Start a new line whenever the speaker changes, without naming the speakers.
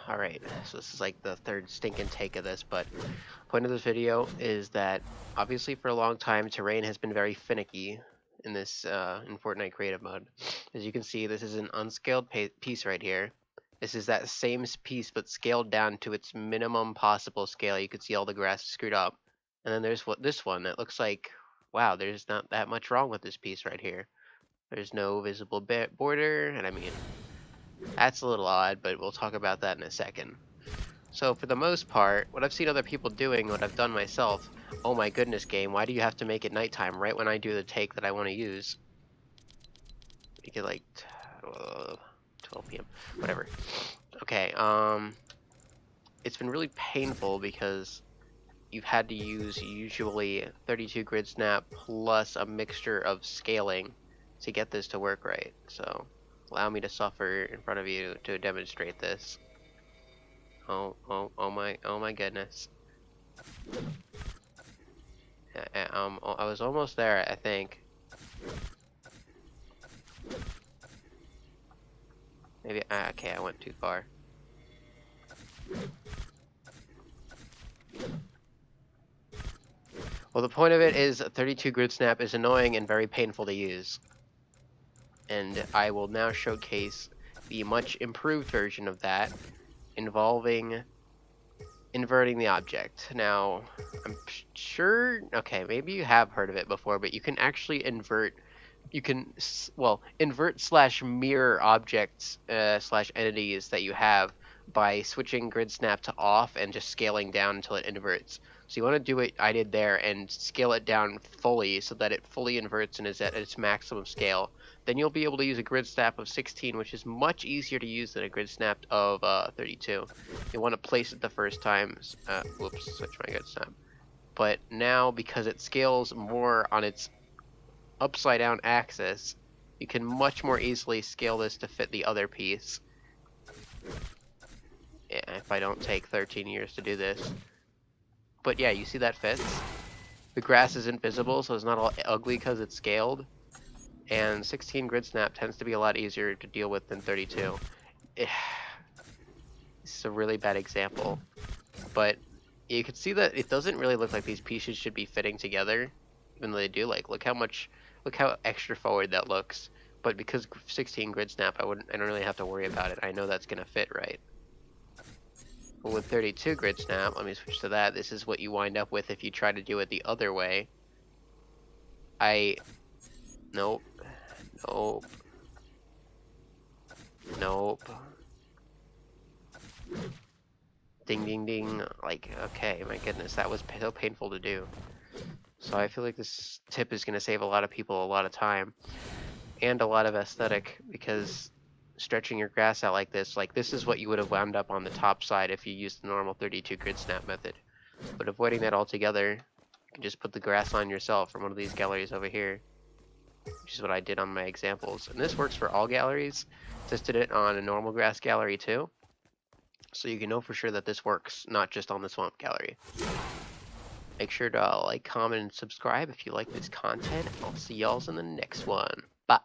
Alright, so this is like the third stinking take of this, but point of this video is that obviously for a long time terrain has been very finicky in this in Fortnite creative mode. As you can see, this is an unscaled piece right here. This is that same piece but scaled down to its minimum possible scale. You can see all the grass is screwed up. And then there's this one that looks like, wow, there's not that much wrong with this piece right here. There's no visible border, and I mean, that's a little odd, but we'll talk about that in a second. So for the most part, what I've seen other people doing, what I've done myself, oh my goodness game, why do you have to make it nighttime right when I do the take that I want to use? Make it like 12 p.m. Whatever. Okay, it's been really painful because you've had to use usually 32 grid snap plus a mixture of scaling to get this to work right. So allow me to suffer in front of you to demonstrate this. Oh my goodness. I was almost there, I think. Maybe, okay, I went too far. Well, the point of it is 32 grid snap is annoying and very painful to use. And I will now showcase the much improved version of that involving inverting the object. Now, I'm sure, okay, maybe you have heard of it before, but you can actually invert, invert slash mirror objects slash entities that you have by switching grid snap to off and just scaling down until it inverts. So you want to do what I did there and scale it down fully so that it fully inverts and is at its maximum scale. Then you'll be able to use a grid snap of 16, which is much easier to use than a grid snap of 32. You want to place it the first time. Whoops, switch my grid snap. But now, because it scales more on its upside down axis, you can much more easily scale this to fit the other piece. Yeah, if I don't take 13 years to do this. But yeah, you see that fits? The grass isn't visible, so it's not all ugly because it's scaled. And 16 grid snap tends to be a lot easier to deal with than 32. It's a really bad example. But you can see that it doesn't really look like these pieces should be fitting together, even though they do. Like, look how extra forward that looks. But because 16 grid snap, I don't really have to worry about it. I know that's gonna fit right. But with 32 grid snap, let me switch to that. This is what you wind up with if you try to do it the other way. Nope. Ding ding ding. Like, okay, my goodness, that was so painful to do. So I feel like this tip is going to save a lot of people a lot of time and a lot of aesthetic, because stretching your grass out like this is what you would have wound up on the top side if you used the normal 32 grid snap method. But avoiding that altogether, you can just put the grass on yourself from one of these galleries over here, which is what I did on my examples. And this works for all galleries. Tested it on a normal grass gallery too, so you can know for sure that this works, not just on the swamp gallery. Make sure to like, comment, and subscribe if you like this content. I'll see y'all in the next one. Bye.